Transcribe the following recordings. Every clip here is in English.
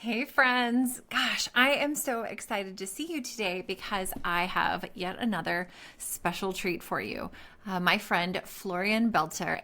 Hey friends. Gosh, I am so excited to see you today because I have yet another special treat for you. My friend Florian Belter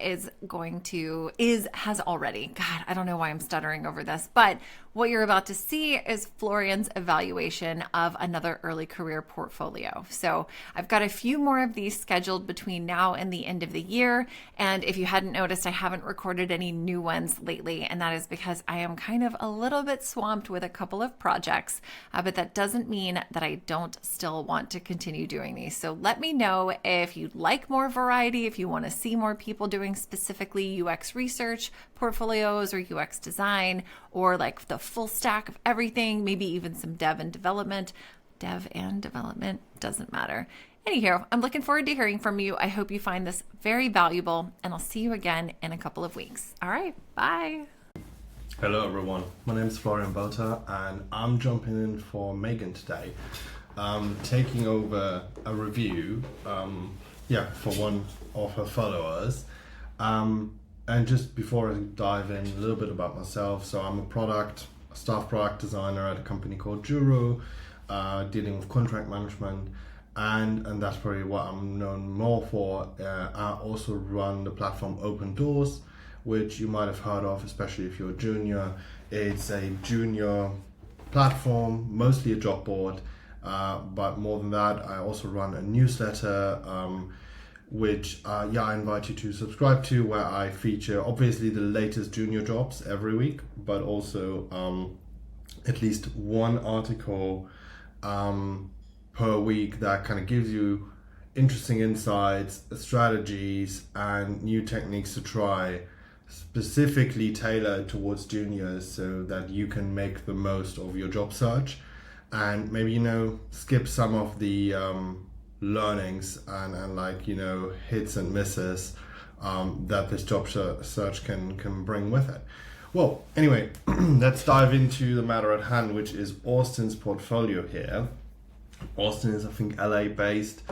has already, God, I don't know why I'm stuttering over this, but what you're about to see is Florian's evaluation of another early career portfolio. So I've got a few more of these scheduled between now and the end of the year. And if you hadn't noticed, I haven't recorded any new ones lately. And that is because I am kind of a little bit swamped with a couple of projects, but that doesn't mean that I don't still want to continue doing these. So let me know if you'd like more variety, if you want to see more people doing specifically UX research portfolios or UX design, or like the full stack of everything, maybe even some dev and development. Dev and development doesn't matter. Anyhow, I'm looking forward to hearing from you. I hope you find this very valuable, and I'll see you again in a couple of weeks. All right, bye. Hello everyone, my name is Florian Belter and I'm jumping in for Maigen today, taking over a review for one of her followers. And just before I dive in, a little bit about myself. So I'm a staff product designer at a company called Juro, dealing with contract management, and that's probably what I'm known more for. I also run the platform Open Doors, which you might have heard of, especially if you're a junior. It's a junior platform, mostly a job board, but more than that, I also run a newsletter, which I invite you to subscribe to, where I feature obviously the latest junior jobs every week, but also at least one article per week that kind of gives you interesting insights, strategies, and new techniques to try, specifically tailored towards juniors so that you can make the most of your job search and maybe, skip some of the learnings and hits and misses that this job search can bring with it. Well, anyway, let's dive into the matter at hand, which is Austin's portfolio here. Austin is, I think, LA based,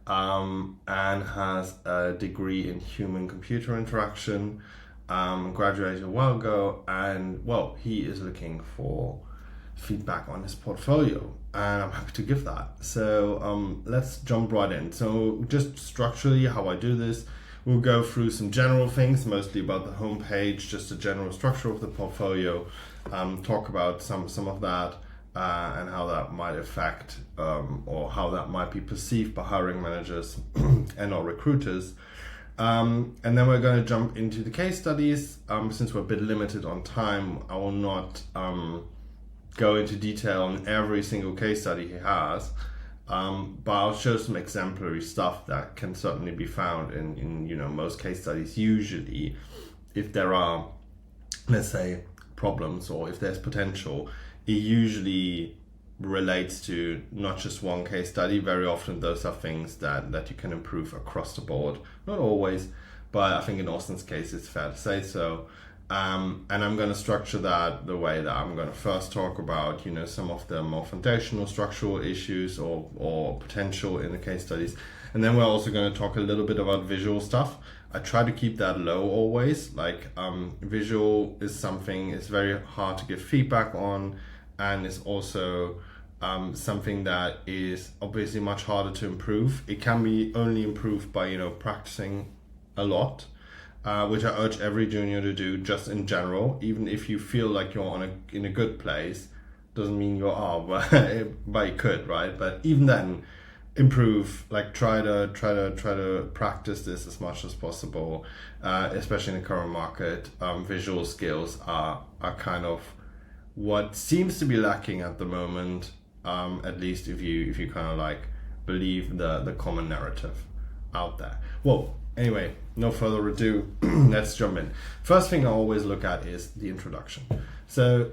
and has a degree in human computer interaction, graduated a while ago, and he is looking for feedback on his portfolio, and I'm happy to give that. So let's jump right in. So just structurally, how I do this, we'll go through some general things, mostly about the homepage, just the general structure of the portfolio, talk about some of that, and how that might affect or how that might be perceived by hiring managers and or recruiters. And then we're going to jump into the case studies. Since we're a bit limited on time, I will not go into detail on every single case study he has, but I'll show some exemplary stuff that can certainly be found in most case studies. Usually, if there are, let's say, problems or if there's potential, it usually relates to not just one case study. Very often those are things that you can improve across the board. Not always, but I think in Austin's case it's fair to say so. And I'm going to structure that the way that I'm going to first talk about some of the more foundational structural issues or potential in the case studies, and then we're also going to talk a little bit about visual stuff. I try to keep that low always. Visual is something it's very hard to give feedback on, and it's also something that is obviously much harder to improve. It can be only improved by practicing a lot, which I urge every junior to do just in general. Even if you feel like you're in a good place, doesn't mean you are, but you could, right? But even then, improve. Try to practice this as much as possible, especially in the current market. Visual skills are kind of what seems to be lacking at the moment, at least if you kind of believe the common narrative out there. Well, anyway, no further ado, let's jump in. First thing I always look at is the introduction. So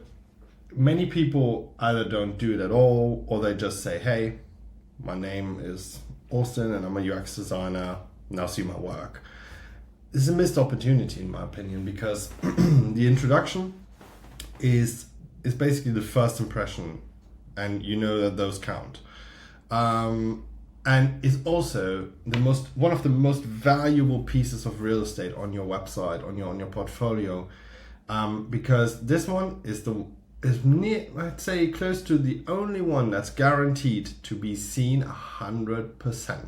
many people either don't do it at all, or they just say, hey, my name is Austin and I'm a UX designer, now see my work. This is a missed opportunity in my opinion, because the introduction is basically the first impression, and that those count. And is also one of the most valuable pieces of real estate on your website, on your portfolio, because this one is is near, I'd say, close to the only one that's guaranteed to be seen 100%.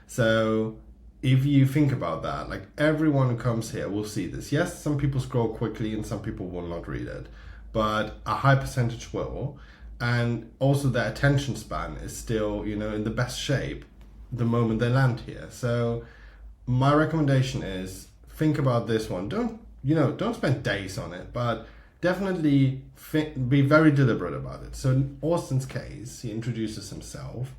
So if you think about that, like everyone who comes here will see this. Yes, some people scroll quickly and some people will not read it, but a high percentage will. And also their attention span is still, in the best shape the moment they land here. So my recommendation is think about this one. Don't spend days on it, but definitely be very deliberate about it. So in Austin's case, he introduces himself.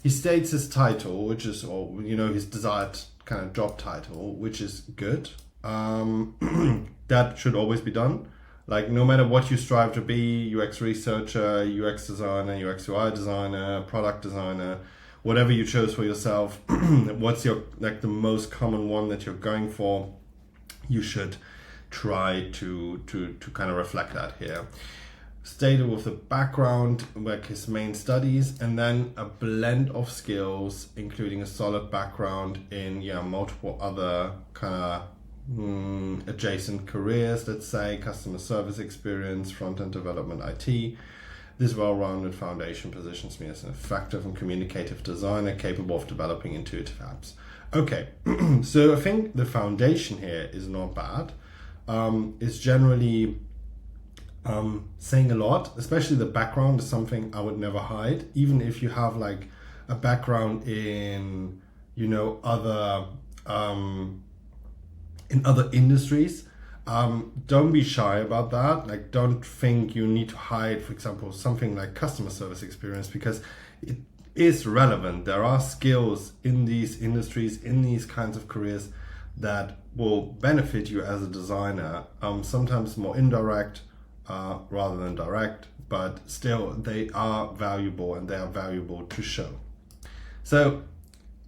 He states his title, which is, his desired kind of job title, which is good. That should always be done. Like, no matter what you strive to be, UX researcher, UX designer, UX UI designer, product designer, whatever you chose for yourself, what's your, the most common one that you're going for, you should try to kind of reflect that here. Stated with the background, like his main studies, and then a blend of skills, including a solid background in multiple other kind of adjacent careers, let's say customer service experience, front-end development, IT. This well-rounded foundation positions me as an effective and communicative designer capable of developing intuitive apps. Okay, so I think the foundation here is not bad. It's generally saying a lot, especially the background is something I would never hide. Even if you have like a background in, other industries, don't be shy about that. Like, don't think you need to hide, for example, something like customer service experience, because it is relevant. There are skills in these industries, in these kinds of careers, that will benefit you as a designer, sometimes more indirect rather than direct, but still they are valuable and they are valuable to show. So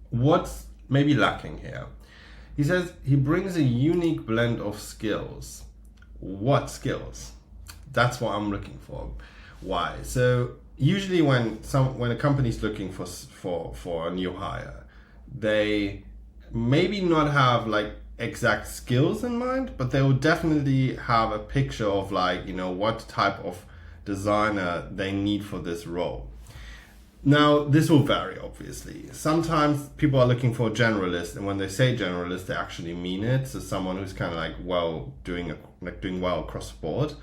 what's maybe lacking here? He says he brings a unique blend of skills. What skills? That's what I'm looking for. Why? So usually when a company's looking for a new hire, they maybe not have like exact skills in mind, but they will definitely have a picture of what type of designer they need for this role. Now, this will vary, obviously. Sometimes people are looking for a generalist, and when they say generalist, they actually mean it. So someone who's kind of doing well across the board.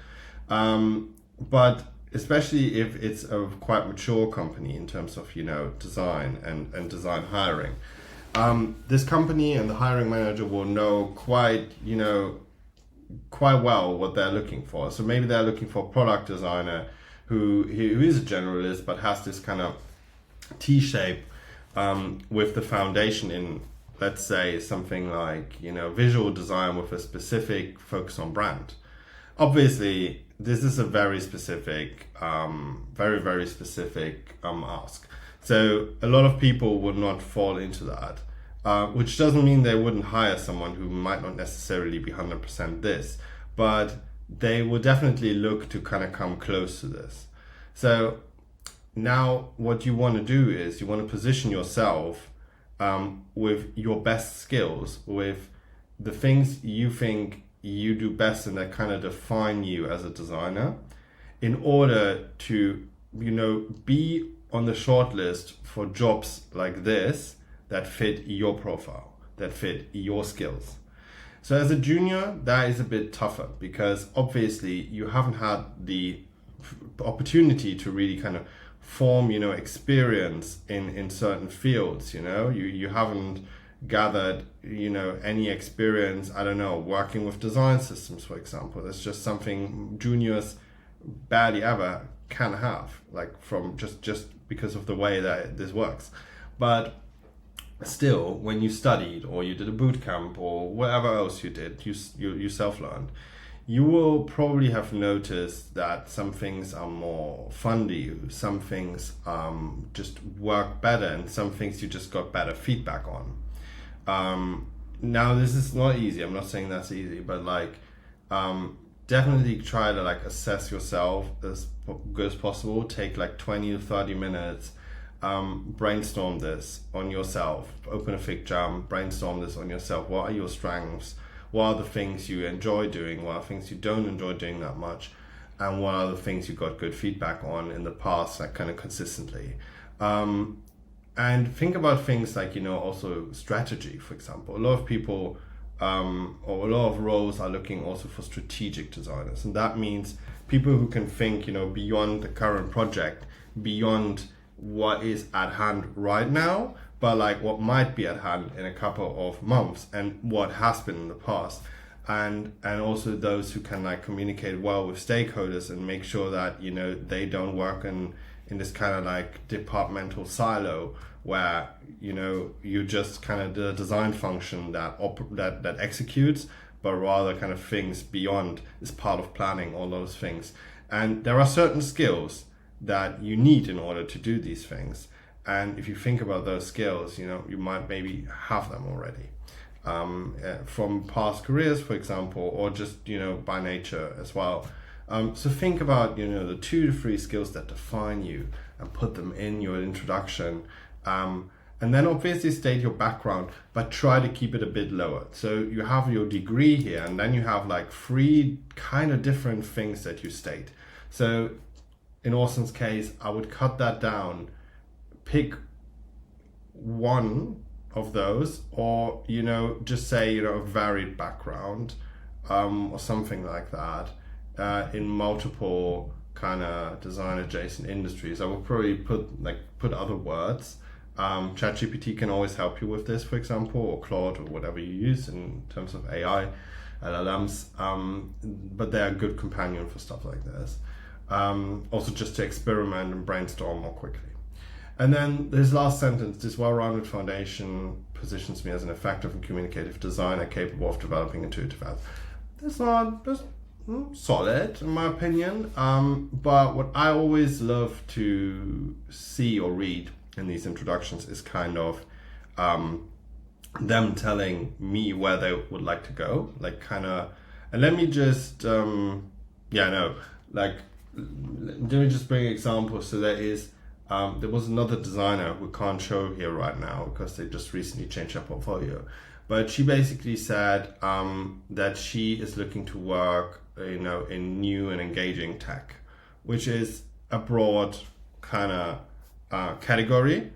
But especially if it's a quite mature company in terms of, design and design hiring. This company and the hiring manager will know quite well what they're looking for. So maybe they're looking for a product designer who is a generalist but has this kind of T-shape with the foundation in, let's say, something like visual design with a specific focus on brand. Obviously, this is a very specific, very specific ask. So a lot of people would not fall into that, which doesn't mean they wouldn't hire someone who might not necessarily be 100% this, but they will definitely look to kind of come close to this. So now what you want to do is you want to position yourself with your best skills, with the things you think you do best and that kind of define you as a designer, in order to be on the short list for jobs like this that fit your profile, that fit your skills. So as a junior, that is a bit tougher because obviously you haven't had the opportunity to really kind of form, experience in certain fields. You haven't gathered, any experience, working with design systems, for example. That's just something juniors barely ever can have, like from just because of the way that this works. But still, when you studied or you did a boot camp or whatever else you did, you self-learned, you will probably have noticed that some things are more fun to you, some things just work better, and some things you just got better feedback on. Now, this is not easy. I'm not saying that's easy, but definitely try to assess yourself as good as possible. Take 20 to 30 minutes, brainstorm this on yourself. Open a fig jam, brainstorm this on yourself. What are your strengths? What are the things you enjoy doing? What are things you don't enjoy doing that much? and what are the things you got good feedback on in the past, like kind of consistently. And think about things like, also strategy, for example. A lot of people or a lot of roles are looking also for strategic designers. And that means people who can think, beyond the current project, beyond what is at hand right now, but like what might be at hand in a couple of months and what has been in the past. And also those who can like communicate well with stakeholders and make sure that, they don't work in this kind of like departmental silo where, you just kind of the design function that executes, but rather kind of things beyond is part of planning, all those things. And there are certain skills that you need in order to do these things. And if you think about those skills, you might maybe have them already from past careers, for example, or just, by nature as well. So think about, the 2 to 3 skills that define you and put them in your introduction. And then obviously state your background, but try to keep it a bit lower. So you have your degree here, and then you have like 3 kind of different things that you state. So in Austin's case, I would cut that down, pick one of those, or, just say, a varied background, or something like that, in multiple kind of design adjacent industries. I would probably put other words. ChatGPT can always help you with this, for example, or Claude, or whatever you use in terms of AI, LLMs, but they're a good companion for stuff like this. Also just to experiment and brainstorm more quickly. And then this last sentence, this well-rounded foundation positions me as an effective and communicative designer capable of developing intuitive apps. That's solid in my opinion, but what I always love to see or read in these introductions is kind of them telling me where they would like to go, like kind of, and let me just let me just bring examples. So there was another designer who can't show here right now because they just recently changed their portfolio, but she basically said that she is looking to work in new and engaging tech, which is a broad kind of category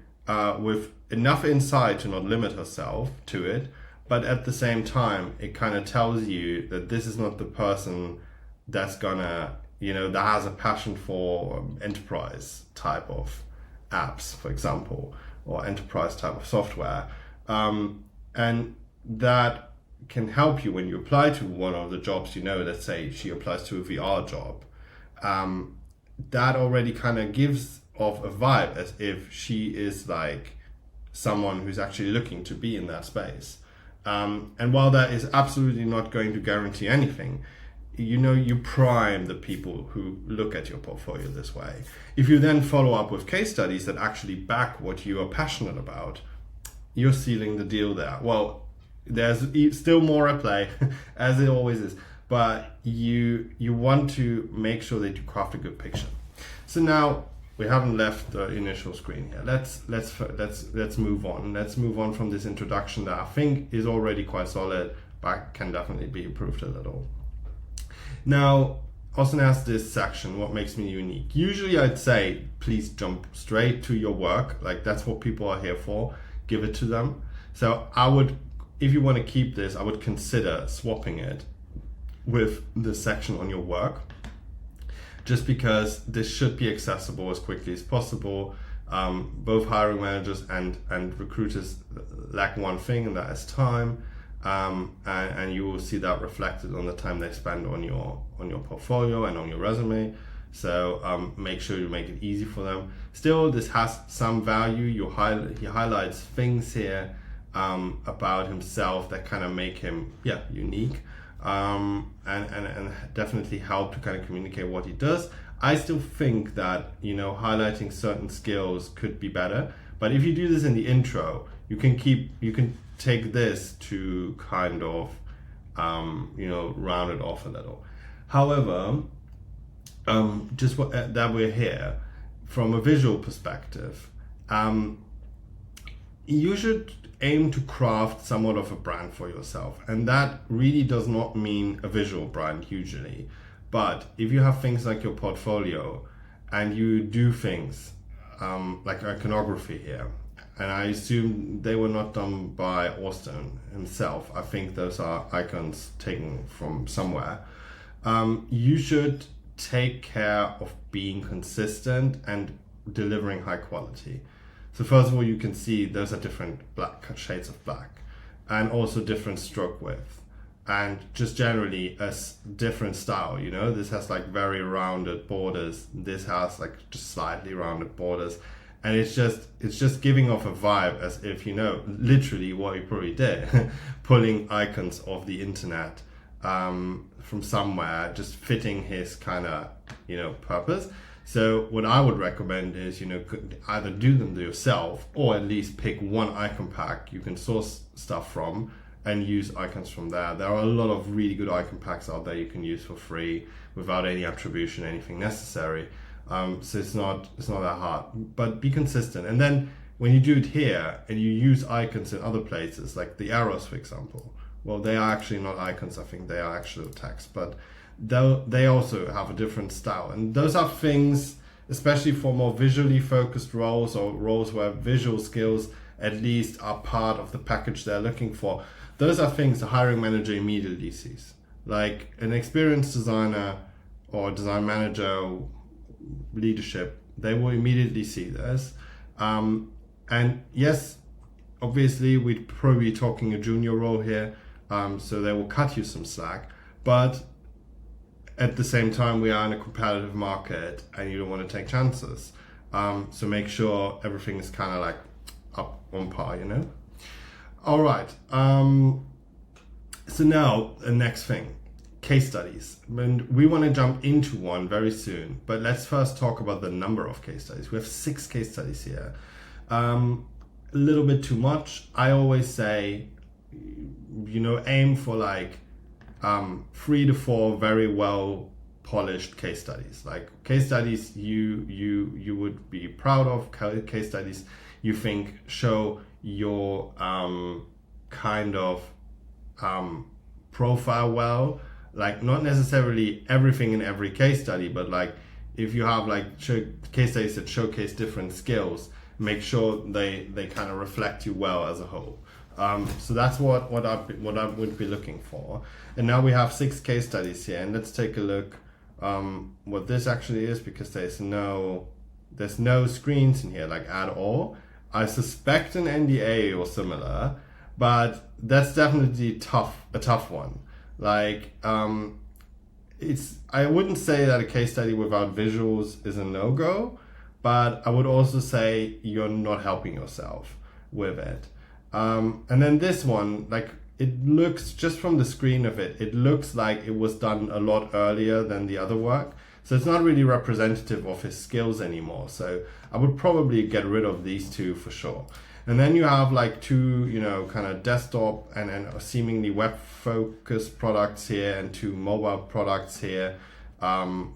with enough insight to not limit herself to it, but at the same time it kind of tells you that this is not the person that's gonna that has a passion for enterprise type of apps, for example, or enterprise type of software, and that can help you when you apply to one of the jobs. Let's say she applies to a VR job, that already kind of gives off a vibe as if she is like someone who's actually looking to be in that space. And while that is absolutely not going to guarantee anything, you prime the people who look at your portfolio this way. If you then follow up with case studies that actually back what you are passionate about, you're sealing the deal there. Well, there's still more at play, as it always is, but you want to make sure that you craft a good picture. So now we haven't left the initial screen here. Let's move on. Let's move on from this introduction that I think is already quite solid, but can definitely be improved a little. Now, Austin has this section, what makes me unique. Usually I'd say, please jump straight to your work. Like that's what people are here for. Give it to them. So I would, if you want to keep this, I would consider swapping it with the section on your work, just because this should be accessible as quickly as possible. Both hiring managers and recruiters lack one thing, and that is time. And you will see that reflected on the time they spend on your portfolio and on your resume. So make sure you make it easy for them. Still, this has some value. He highlights things here about himself that kind of make him unique, and definitely help to kind of communicate what he does. I still think that highlighting certain skills could be better, but if you do this in the intro, you can take this to kind of round it off a little. However, just that we're here from a visual perspective, you should aim to craft somewhat of a brand for yourself, and that really does not mean a visual brand usually. But if you have things like your portfolio and you do things like iconography here, and I assume they were not done by Austin himself. I think those are icons taken from somewhere. You should take care of being consistent and delivering high quality. So first of all, you can see those are different black shades of black, and also different stroke width, and just generally a different style. You know, this has like very rounded borders. This has like just slightly rounded borders, and it's just giving off a vibe as if, you know, literally what he probably did, pulling icons of the internet from somewhere, just fitting his kind of, you know, purpose. So what I would recommend is, you know, either do them yourself or at least pick one icon pack you can source stuff from and use icons from there. There are a lot of really good icon packs out there you can use for free without any attribution, anything necessary. So it's not that hard, but be consistent. And then when you do it here and you use icons in other places, like the arrows, for example, well, they are actually not icons. I think they are actual text, but they also have a different style. And those are things, especially for more visually focused roles or roles where visual skills at least are part of the package they're looking for. Those are things the hiring manager immediately sees. Like an experienced designer or design manager, leadership, they will immediately see this. And yes, obviously we'd probably be talking a junior role here, so they will cut you some slack, but at the same time we are in a competitive market and you don't want to take chances. So make sure everything is kind of like up on par, you know? All right. So now the next thing, case studies. And we want to jump into one very soon, but let's first talk about the number of case studies. We have 6 case studies here. A little bit too much. I always say, you know, aim for like 3 to 4 very well polished case studies. Like case studies you would be proud of, case studies you think show your kind of profile well. Like not necessarily everything in every case study, but like if you have like case studies that showcase different skills, make sure they kind of reflect you well as a whole. So that's what I would be looking for. And now we have 6 case studies here, and let's take a look what this actually is, because there's no screens in here like at all. I suspect an NDA or similar, but that's definitely a tough one. Like I wouldn't say that a case study without visuals is a no-go, but I would also say you're not helping yourself with it. And then this one, like it looks, just from the screen of it, it looks like it was done a lot earlier than the other work. So it's not really representative of his skills anymore. So I would probably get rid of these 2 for sure. And then you have like 2, you know, kind of desktop and seemingly web focused products here, and 2 mobile products here,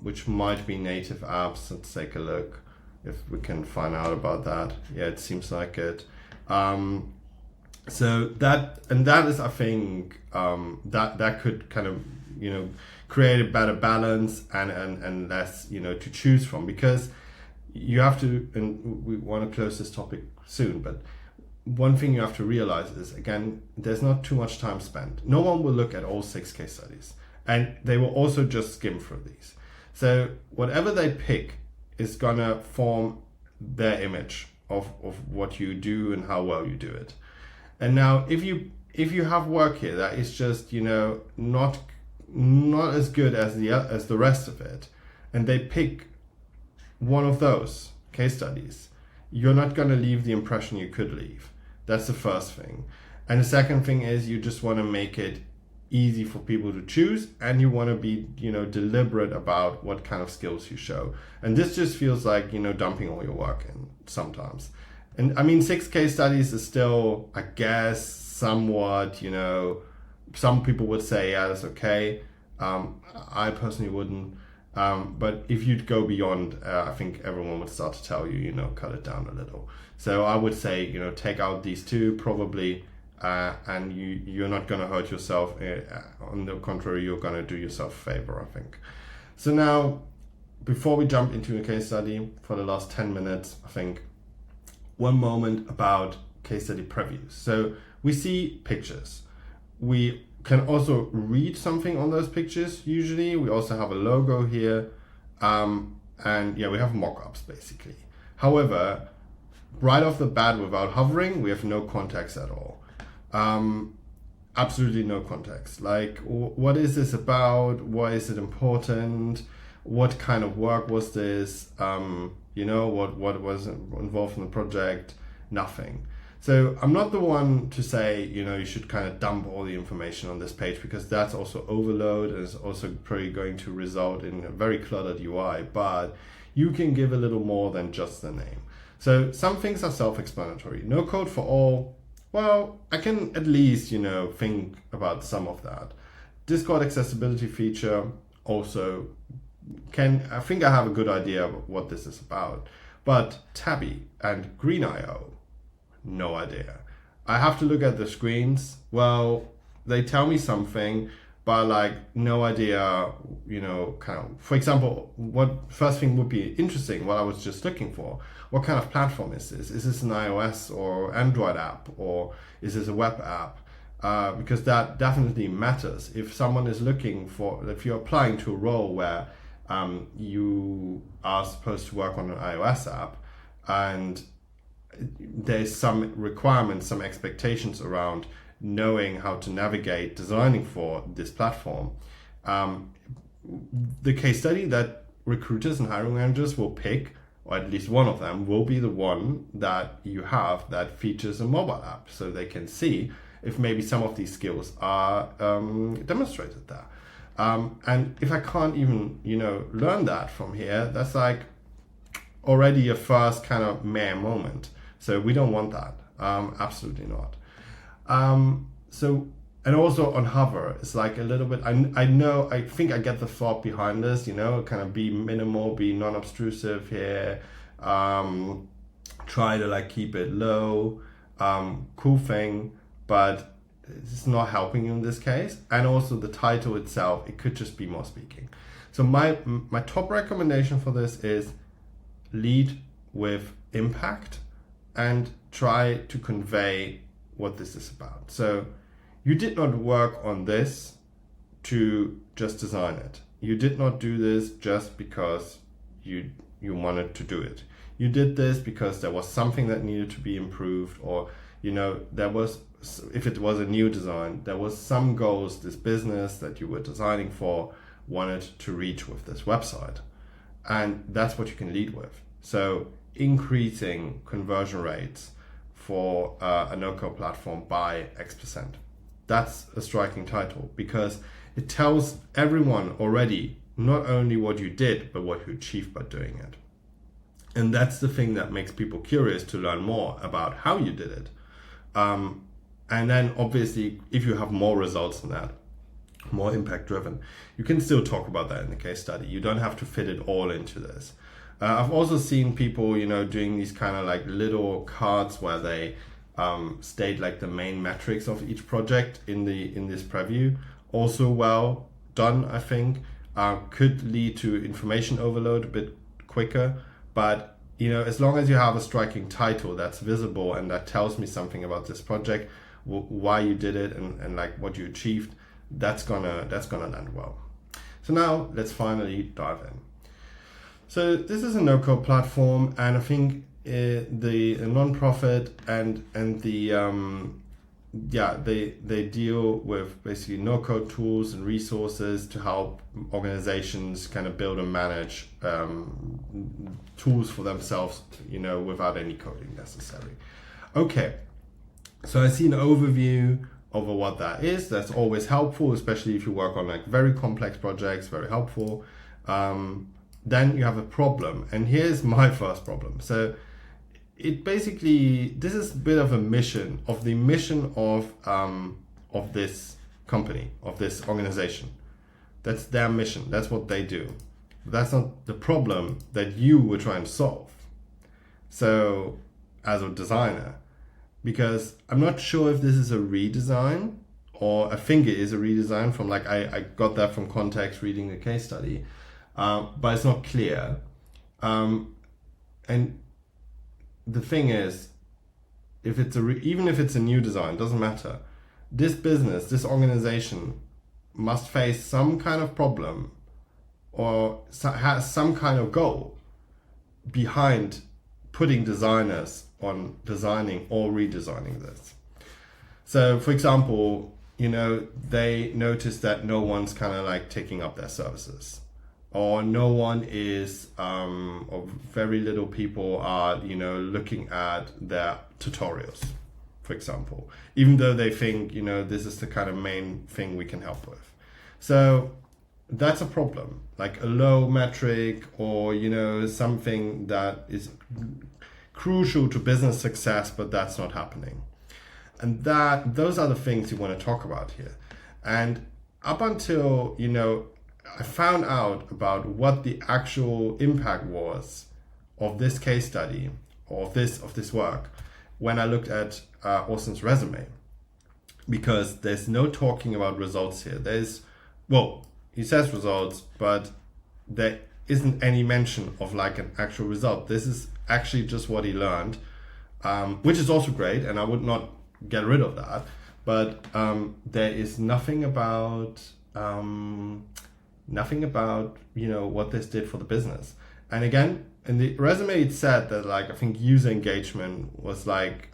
which might be native apps. Let's take a look if we can find out about that. Yeah, it seems like it. So that is, I think, that could kind of, you know, create a better balance and less, you know, to choose from, because you have to, and we want to close this topic soon, but one thing you have to realize is, again, there's not too much time spent. No one will look at all 6 case studies, and they will also just skim through these. So whatever they pick is gonna form their image of what you do and how well you do it. And now if you have work here that is just, you know, not as good as the rest of it, and they pick one of those case studies, you're not going to leave the impression you could leave. That's the first thing. And the second thing is, you just want to make it easy for people to choose, and you want to be, you know, deliberate about what kind of skills you show. And this just feels like, you know, dumping all your work in sometimes. And I mean, 6 case studies is still, I guess, somewhat, you know, some people would say, yeah, that's okay. I personally wouldn't. But if you'd go beyond, I think everyone would start to tell you, you know, cut it down a little. So I would say, you know, take out these 2 probably, and you're not going to hurt yourself. On the contrary, you're going to do yourself a favor, I think. So now, before we jump into a case study for the last 10 minutes, I think one moment about case study previews. So we see pictures. We can also read something on those pictures usually. We also have a logo here. And yeah, we have mock-ups basically. However, right off the bat, without hovering, we have no context at all. Absolutely no context. Like, what is this about? Why is it important? What kind of work was this? What was involved in the project? Nothing. So I'm not the one to say, you should kind of dump all the information on this page, because that's also overload and is also probably going to result in a very cluttered UI, but you can give a little more than just the name. So some things are self-explanatory. No code for all. Well, I can at least, think about some of that. Discord accessibility feature also I think I have a good idea of what this is about. But Tabby and Green.io, no idea. I have to look at the screens. Well, they tell me something, but like no idea, kind of, for example, what first thing would be interesting, what I was just looking for. What kind of platform is this? Is this an iOS or Android app, or is this a web app? Because that definitely matters. If someone is looking for, if you're applying to a role where you are supposed to work on an iOS app, and there's some requirements, some expectations around knowing how to navigate designing for this platform, the case study that recruiters and hiring managers will pick, or at least one of them, will be the one that you have that features a mobile app, so they can see if maybe some of these skills are demonstrated there. And if I can't even, learn that from here, that's like already a first kind of meh moment. So we don't want that. Absolutely not. And also on hover, it's like a little bit, I think I get the thought behind this, kind of be minimal, be non-obtrusive here, try to like keep it low, cool thing, but it's not helping you in this case. And also the title itself, it could just be more speaking. So my top recommendation for this is lead with impact and try to convey what this is about. So you did not work on this to just design it. You did not do this just because you wanted to do it. You did this because there was something that needed to be improved, or there was, if it was a new design, there was some goals this business that you were designing for wanted to reach with this website. And that's what you can lead with. So increasing conversion rates for a no-code platform by X%. That's a striking title, because it tells everyone already not only what you did, but what you achieved by doing it. And that's the thing that makes people curious to learn more about how you did it. And then obviously, if you have more results than that, more impact driven, you can still talk about that in the case study. You don't have to fit it all into this. I've also seen people, doing these kind of like little cards where they state like the main metrics of each project in this preview. Also well done, I think. Could lead to information overload a bit quicker, but as long as you have a striking title that's visible and that tells me something about this project, why you did it, and like what you achieved, that's gonna land well. So now let's finally dive in. So this is a no-code platform, and I think the non-profit and the they deal with basically no-code tools and resources to help organizations kind of build and manage tools for themselves, without any coding necessary. Okay, so I see an overview over what that is. That's always helpful, especially if you work on like very complex projects, very helpful. Then you have a problem, and here's my first problem. So it basically, this is a bit of a mission of this company, of this organization. That's their mission. That's what they do. That's not the problem that you were trying to solve. So as a designer, because I'm not sure if this is a redesign, or I think it is a redesign from like, I got that from context reading the case study. but it's not clear. And the thing is, if it's even if it's a new design, doesn't matter. This business, this organization must face some kind of problem or has some kind of goal behind putting designers on designing or redesigning this. So, for example, they notice that no one's kind of like taking up their services, or no one is, or very little people are, looking at their tutorials, for example, even though they think, this is the kind of main thing we can help with. So that's a problem, like a low metric, or, something that is crucial to business success, but that's not happening. And those are the things you want to talk about here. And up until, I found out about what the actual impact was of this case study, or of this work, when I looked at Austin's resume, because there's no talking about results here. He says results, but there isn't any mention of like an actual result. This is actually just what he learned, which is also great, and I would not get rid of that. But there is nothing about what this did for the business. And again, in the resume, it said that like I think user engagement was like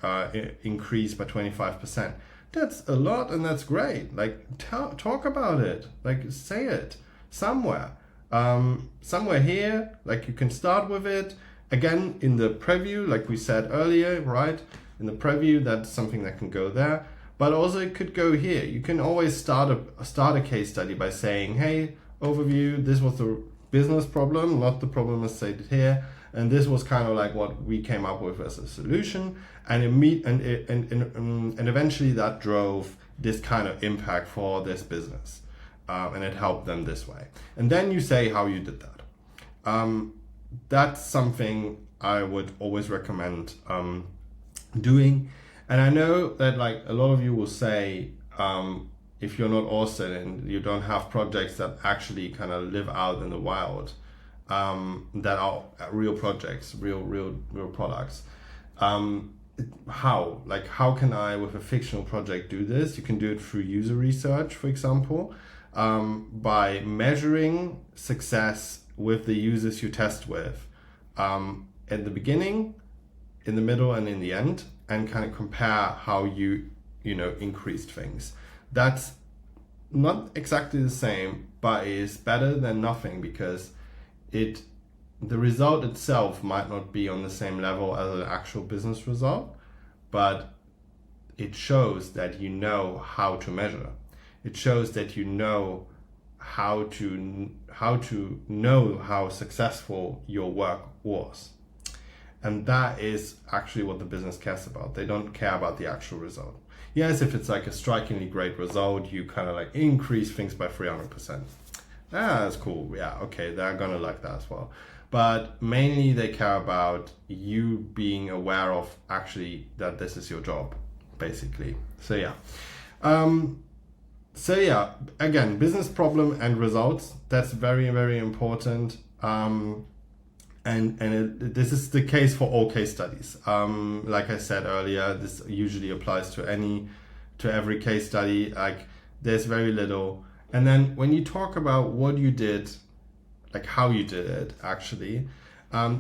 increased by 25%. That's a lot, and that's great. Like talk about it, like say it somewhere here. Like you can start with it again in the preview, like we said earlier, right? In the preview, that's something that can go there, but also it could go here. You can always start a case study by saying, hey, overview, this was the business problem, not the problem as stated here, and this was kind of like what we came up with as a solution, and eventually that drove this kind of impact for this business, and it helped them this way. And then you say how you did that. That's something I would always recommend doing. And I know that like a lot of you will say, if you're not Austin and you don't have projects that actually kind of live out in the wild, that are real projects, real products, how can I with a fictional project do this? You can do it through user research, for example, by measuring success with the users you test with, at the beginning, in the middle, and in the end, and kind of compare how you increased things. That's not exactly the same, but is better than nothing, because the result itself might not be on the same level as an actual business result, but it shows that you know how to measure. It shows that you know how to know how successful your work was. And that is actually what the business cares about. They don't care about the actual result. Yes, if it's like a strikingly great result, you kind of like increase things by 300%. That's cool. Yeah, okay, they're gonna like that as well. But mainly they care about you being aware of actually that this is your job, basically. So yeah. Again, business problem and results. That's very, very important. This is the case for all case studies. Like I said earlier, this usually applies to every case study. Like there's very little. And then when you talk about what you did, like how you did it, actually,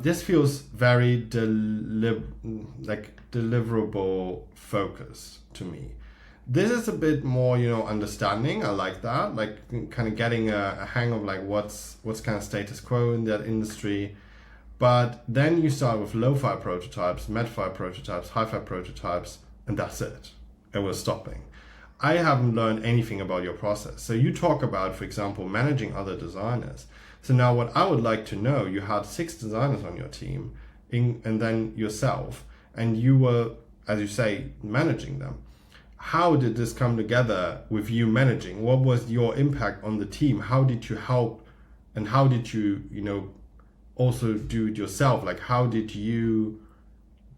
this feels very deliverable focused to me. This is a bit more, understanding. I like that, like kind of getting a hang of like what's kind of status quo in that industry. But then you start with low-fi prototypes, med-fi prototypes, hi-fi prototypes, and that's it. And we're stopping. I haven't learned anything about your process. So you talk about, for example, managing other designers. So now what I would like to know, you had 6 designers on your team, and then yourself, and you were, as you say, managing them. How did this come together with you managing? What was your impact on the team? How did you help, and how did you, also do it yourself? Like how did you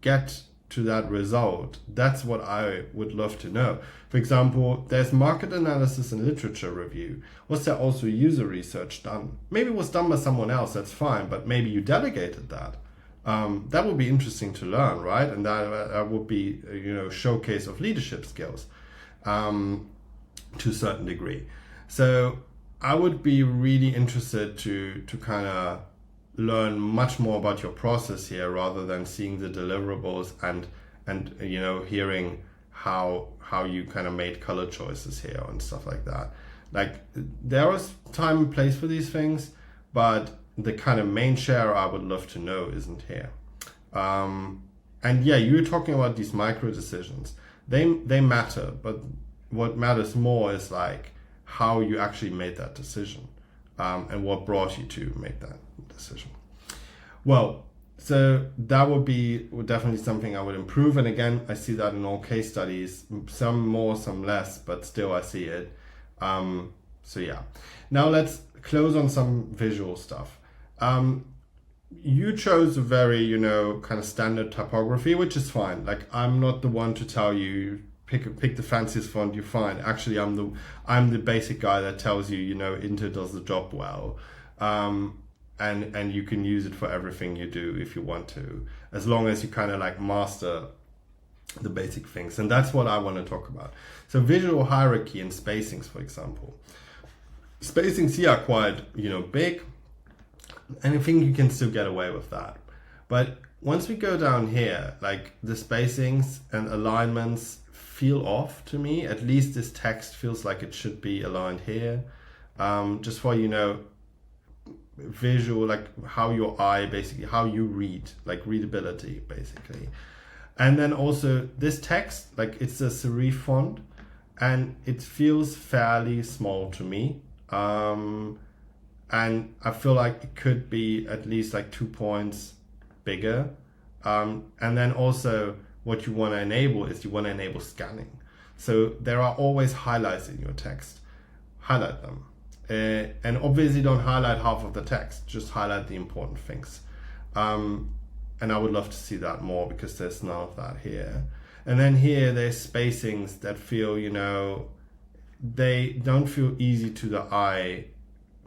get to that result? That's what I would love to know. For example, there's market analysis and literature review. Was there also user research done? Maybe it was done by someone else, that's fine, but maybe you delegated that. That would be interesting to learn, right? And that would be, showcase of leadership skills to a certain degree. So I would be really interested to kind of learn much more about your process here, rather than seeing the deliverables and hearing how you kind of made color choices here and stuff like that. Like, there was time and place for these things, but the kind of main share I would love to know isn't here. And yeah, you were talking about these micro decisions. They matter, but what matters more is like how you actually made that decision, and what brought you to make that decision. Well, so that would be definitely something I would improve. And again, I see that in all case studies, some more, some less, but still I see it. So yeah, now let's close on some visual stuff. You chose a very, kind of standard typography, which is fine. Like, I'm not the one to tell you pick the fanciest font you find. Actually, I'm the basic guy that tells you, Inter does the job well. And you can use it for everything you do if you want to, as long as you kind of like master the basic things. And that's what I want to talk about. So visual hierarchy and spacings, for example. Spacings here are quite, big, and I think you can still get away with that. But once we go down here, like, the spacings and alignments feel off to me. At least this text feels like it should be aligned here. Just for, visual, like how your eye, basically, how you read, like readability, basically. And then also this text, like, it's a serif font, and it feels fairly small to me. And I feel like it could be at least like 2 points bigger. And then also what you want to enable is you want to enable scanning. So there are always highlights in your text. Highlight them. And obviously don't highlight half of the text, just highlight the important things. And I would love to see that more, because there's none of that here. And then here there's spacings that feel, they don't feel easy to the eye,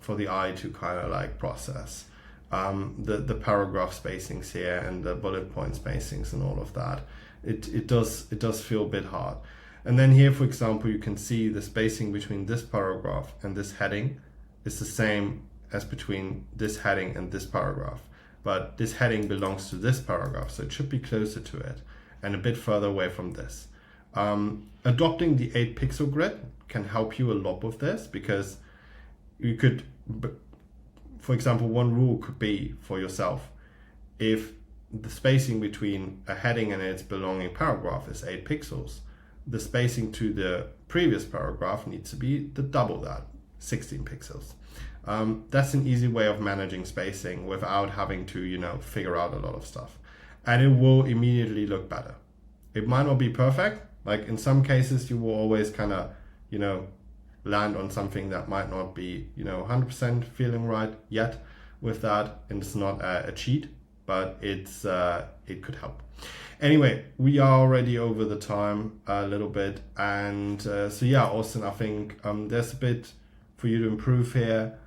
for the eye to kind of like process. The paragraph spacings here and the bullet point spacings and all of that, it does feel a bit hard. And then here, for example, you can see the spacing between this paragraph and this heading is the same as between this heading and this paragraph. But this heading belongs to this paragraph, so it should be closer to it and a bit further away from this. Adopting the 8-pixel grid can help you a lot with this, because you could, for example, one rule could be for yourself, if the spacing between a heading and its belonging paragraph is 8 pixels, the spacing to the previous paragraph needs to be the double that, 16 pixels. That's an easy way of managing spacing without having to, figure out a lot of stuff. And it will immediately look better. It might not be perfect. Like, in some cases, you will always kind of, land on something that might not be, 100% feeling right yet with that. And it's not a cheat, but it could help. Anyway, we are already over the time a little bit. And so yeah, Austin, I think there's a bit for you to improve here,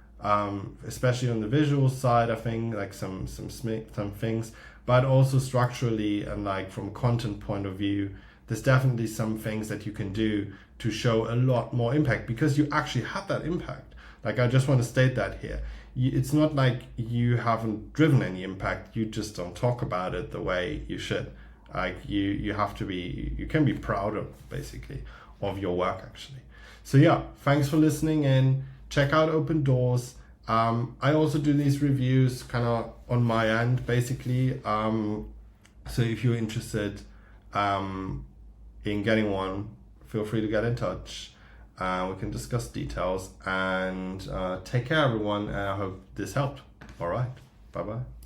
especially on the visual side. I think like some things, but also structurally and like from a content point of view, there's definitely some things that you can do to show a lot more impact, because you actually have that impact. Like, I just want to state that here. It's not like you haven't driven any impact, you just don't talk about it the way you should. Like, you can be proud of, basically, of your work, actually. So yeah, thanks for listening in. Check out Open Doors. I also do these reviews kind of on my end, basically. So if you're interested in getting one, feel free to get in touch. We can discuss details, and take care, everyone. And I hope this helped. All right. Bye-bye.